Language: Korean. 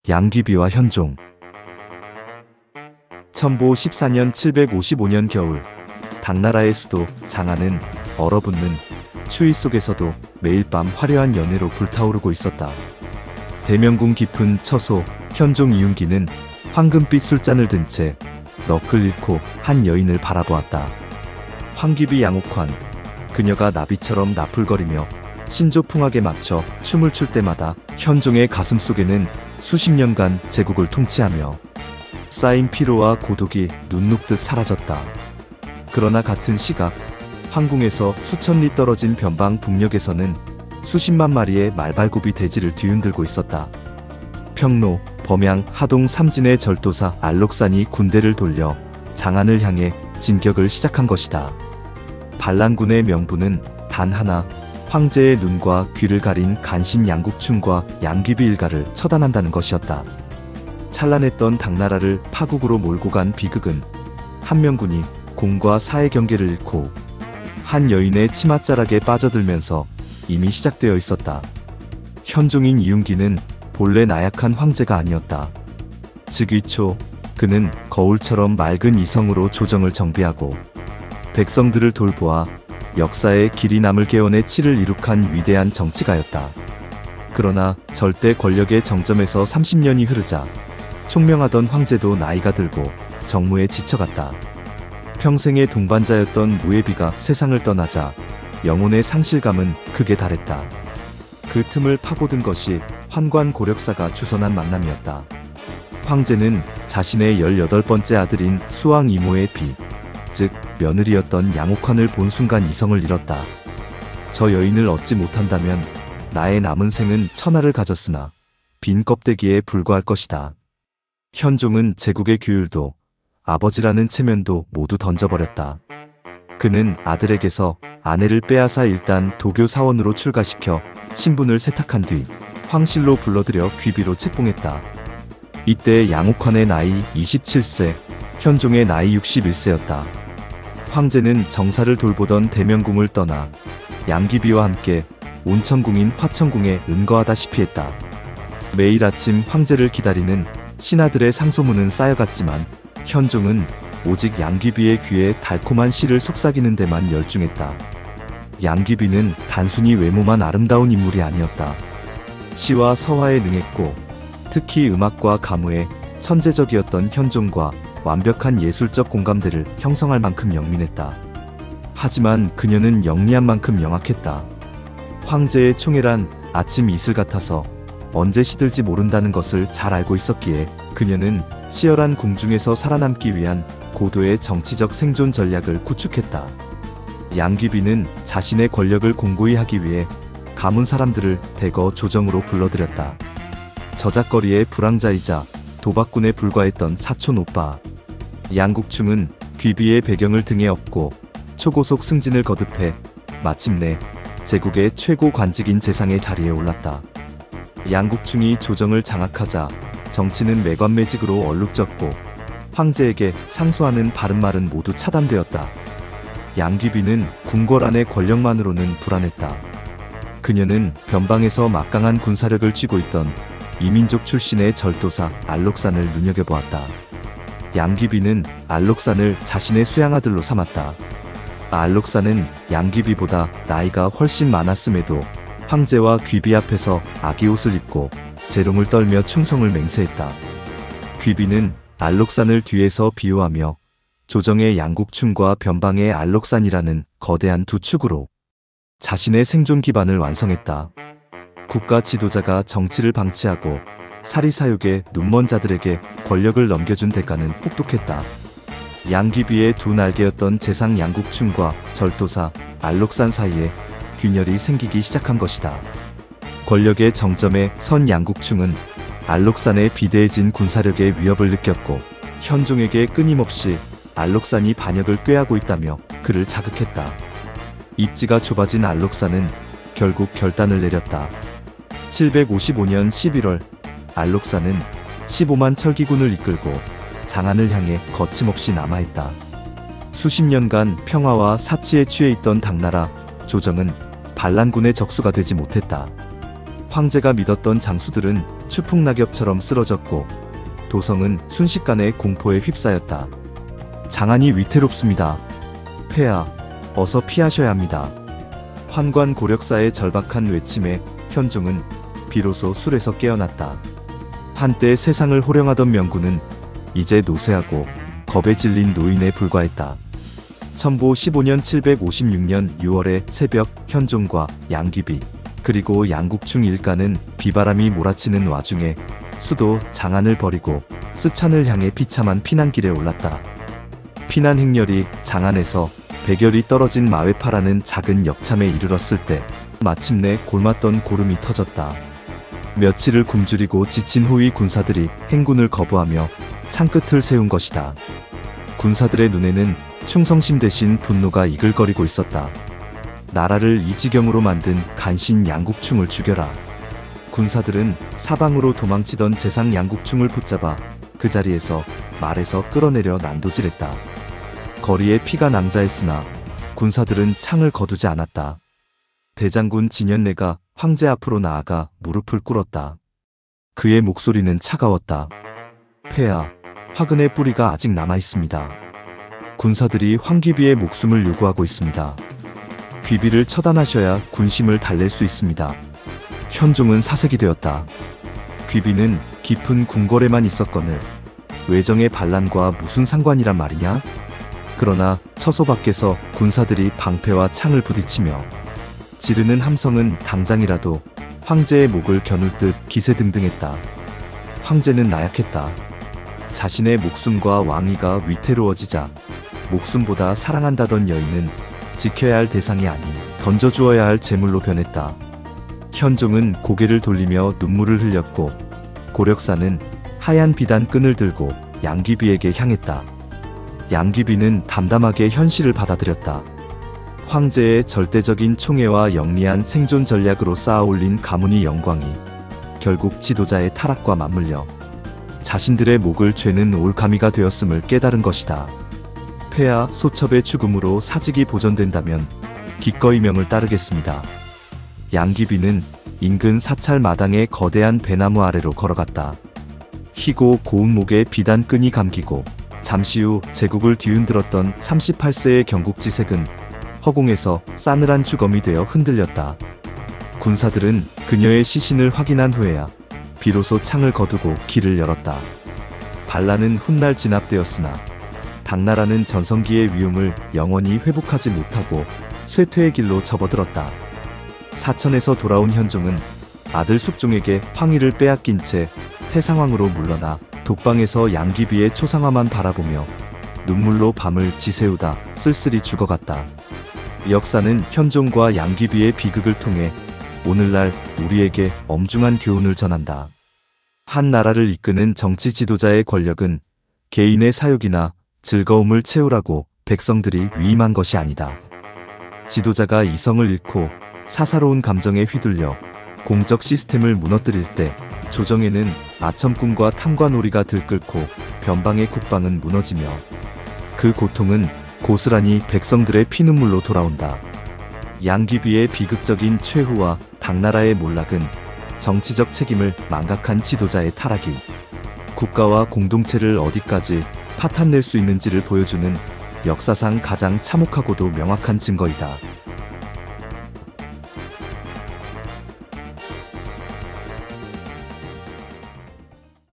양귀비와 현종. 천보 14년 755년 겨울, 당나라의 수도 장안은 얼어붙는 추위 속에서도 매일 밤 화려한 연회로 불타오르고 있었다. 대명궁 깊은 처소 현종 이윤기는 황금빛 술잔을 든 채 넋을 잃고 한 여인을 바라보았다. 황귀비 양옥환. 그녀가 나비처럼 나풀거리며 신조풍악에 맞춰 춤을 출 때마다 현종의 가슴 속에는 수십 년간 제국을 통치하며 쌓인 피로와 고독이 눈 녹듯 사라졌다. 그러나 같은 시각, 황궁에서 수천 리 떨어진 변방 북녘에서는 수십만 마리의 말발굽이 대지를 뒤흔들고 있었다. 평로, 범양, 하동 삼진의 절도사 알록산이 군대를 돌려 장안을 향해 진격을 시작한 것이다. 반란군의 명분은 단 하나, 황제의 눈과 귀를 가린 간신 양국충과 양귀비 일가를 처단한다는 것이었다. 찬란했던 당나라를 파국으로 몰고 간 비극은 한명군이 공과 사의 경계를 잃고 한 여인의 치맛자락에 빠져들면서 이미 시작되어 있었다. 현종인 이윤기는 본래 나약한 황제가 아니었다. 즉위초 그는 거울처럼 맑은 이성으로 조정을 정비하고 백성들을 돌보아 역사의 길이 남을 개헌의 치를 이룩한 위대한 정치가였다. 그러나 절대 권력의 정점에서 30년이 흐르자 총명하던 황제도 나이가 들고 정무에 지쳐갔다. 평생의 동반자였던 무예비가 세상을 떠나자 영혼의 상실감은 극에 달했다. 그 틈을 파고든 것이 환관 고력사가 주선한 만남이었다. 황제는 자신의 18번째 아들인 수왕 이모의 비, 즉 며느리였던 양옥환을 본 순간 이성을 잃었다. 저 여인을 얻지 못한다면 나의 남은 생은 천하를 가졌으나 빈 껍데기에 불과할 것이다. 현종은 제국의 규율도 아버지라는 체면도 모두 던져버렸다. 그는 아들에게서 아내를 빼앗아 일단 도교 사원으로 출가시켜 신분을 세탁한 뒤 황실로 불러들여 귀비로 책봉했다. 이때 양옥환의 나이 27세, 현종의 나이 61세였다. 황제는 정사를 돌보던 대명궁을 떠나 양귀비와 함께 온천궁인 화천궁에 은거하다시피 했다. 매일 아침 황제를 기다리는 신하들의 상소문은 쌓여갔지만 현종은 오직 양귀비의 귀에 달콤한 시를 속삭이는 데만 열중했다. 양귀비는 단순히 외모만 아름다운 인물이 아니었다. 시와 서화에 능했고 특히 음악과 가무에 천재적이었던 현종과 완벽한 예술적 공감대를 형성할 만큼 영민했다. 하지만 그녀는 영리한 만큼 영악했다. 황제의 총애란 아침 이슬 같아서 언제 시들지 모른다는 것을 잘 알고 있었기에 그녀는 치열한 궁중에서 살아남기 위한 고도의 정치적 생존 전략을 구축했다. 양귀비는 자신의 권력을 공고히 하기 위해 가문 사람들을 대거 조정으로 불러들였다. 저작거리의 불황자이자 도박꾼에 불과했던 사촌 오빠 양국충은 귀비의 배경을 등에 업고 초고속 승진을 거듭해 마침내 제국의 최고 관직인 재상의 자리에 올랐다. 양국충이 조정을 장악하자 정치는 매관매직으로 얼룩졌고 황제에게 상소하는 바른말은 모두 차단되었다. 양귀비는 궁궐 안의 권력만으로는 불안했다. 그녀는 변방에서 막강한 군사력을 쥐고 있던 이민족 출신의 절도사 알록산을 눈여겨보았다. 양귀비는 알록산을 자신의 수양아들로 삼았다. 알록산은 양귀비보다 나이가 훨씬 많았음에도 황제와 귀비 앞에서 아기옷을 입고 재롱을 떨며 충성을 맹세했다. 귀비는 알록산을 뒤에서 비호하며 조정의 양국충과 변방의 알록산이라는 거대한 두 축으로 자신의 생존 기반을 완성했다. 국가 지도자가 정치를 방치하고 사리사욕에 눈먼 자들에게 권력을 넘겨준 대가는 혹독했다. 양귀비의 두 날개였던 재상 양국충과 절도사 알록산 사이에 균열이 생기기 시작한 것이다. 권력의 정점에 선 양국충은 알록산의 비대해진 군사력의 위협을 느꼈고 현종에게 끊임없이 알록산이 반역을 꾀하고 있다며 그를 자극했다. 입지가 좁아진 알록산은 결국 결단을 내렸다. 755년 11월 알록산은 15만 철기군을 이끌고 장안을 향해 거침없이 남하했다. 수십 년간 평화와 사치에 취해 있던 당나라 조정은 반란군의 적수가 되지 못했다. 황제가 믿었던 장수들은 추풍낙엽처럼 쓰러졌고 도성은 순식간에 공포에 휩싸였다. 장안이 위태롭습니다. 폐하, 어서 피하셔야 합니다. 환관 고력사의 절박한 외침에 현종은 비로소 술에서 깨어났다. 한때 세상을 호령하던 명군은 이제 노쇠하고 겁에 질린 노인에 불과했다. 천보 15년 756년 6월의 새벽, 현종과 양귀비 그리고 양국충 일가는 비바람이 몰아치는 와중에 수도 장안을 버리고 쓰촨을 향해 비참한 피난길에 올랐다. 피난 행렬이 장안에서 백열이 떨어진 마회파라는 작은 역참에 이르렀을 때 마침내 골맞던 고름이 터졌다. 며칠을 굶주리고 지친 호위 군사들이 행군을 거부하며 창끝을 세운 것이다. 군사들의 눈에는 충성심 대신 분노가 이글거리고 있었다. 나라를 이 지경으로 만든 간신 양국충을 죽여라. 군사들은 사방으로 도망치던 재상 양국충을 붙잡아 그 자리에서 말에서 끌어내려 난도질했다. 거리에 피가 낭자했으나 군사들은 창을 거두지 않았다. 대장군 진현래가 황제 앞으로 나아가 무릎을 꿇었다. 그의 목소리는 차가웠다. 폐하, 화근의 뿌리가 아직 남아있습니다. 군사들이 황귀비의 목숨을 요구하고 있습니다. 귀비를 처단하셔야 군심을 달랠 수 있습니다. 현종은 사색이 되었다. 귀비는 깊은 궁궐에만 있었거늘 외정의 반란과 무슨 상관이란 말이냐? 그러나 처소 밖에서 군사들이 방패와 창을 부딪히며 지르는 함성은 당장이라도 황제의 목을 겨눌 듯 기세등등했다. 황제는 나약했다. 자신의 목숨과 왕위가 위태로워지자 목숨보다 사랑한다던 여인은 지켜야 할 대상이 아닌 던져주어야 할 재물로 변했다. 현종은 고개를 돌리며 눈물을 흘렸고 고력사는 하얀 비단 끈을 들고 양귀비에게 향했다. 양귀비는 담담하게 현실을 받아들였다. 황제의 절대적인 총애와 영리한 생존 전략으로 쌓아올린 가문의 영광이 결국 지도자의 타락과 맞물려 자신들의 목을 죄는 올가미가 되었음을 깨달은 것이다. 폐하 소첩의 죽음으로 사직이 보존된다면 기꺼이 명을 따르겠습니다. 양귀비는 인근 사찰 마당의 거대한 배나무 아래로 걸어갔다. 희고 고운 목에 비단 끈이 감기고 잠시 후 제국을 뒤흔들었던 38세의 경국지색은 허공에서 싸늘한 주검이 되어 흔들렸다. 군사들은 그녀의 시신을 확인한 후에야 비로소 창을 거두고 길을 열었다. 반란은 훗날 진압되었으나 당나라는 전성기의 위용을 영원히 회복하지 못하고 쇠퇴의 길로 접어들었다. 사천에서 돌아온 현종은 아들 숙종에게 황위를 빼앗긴 채 태상황으로 물러나 독방에서 양귀비의 초상화만 바라보며 눈물로 밤을 지새우다 쓸쓸히 죽어갔다. 역사는 현종과 양귀비의 비극을 통해 오늘날 우리에게 엄중한 교훈을 전한다. 한 나라를 이끄는 정치 지도자의 권력은 개인의 사욕이나 즐거움을 채우라고 백성들이 위임한 것이 아니다. 지도자가 이성을 잃고 사사로운 감정에 휘둘려 공적 시스템을 무너뜨릴 때 조정에는 아첨꾼과 탐관오리가 들끓고 변방의 국방은 무너지며 그 고통은 고스란히 백성들의 피눈물로 돌아온다. 양귀비의 비극적인 최후와 당나라의 몰락은 정치적 책임을 망각한 지도자의 타락이 국가와 공동체를 어디까지 파탄낼 수 있는지를 보여주는 역사상 가장 참혹하고도 명확한 증거이다.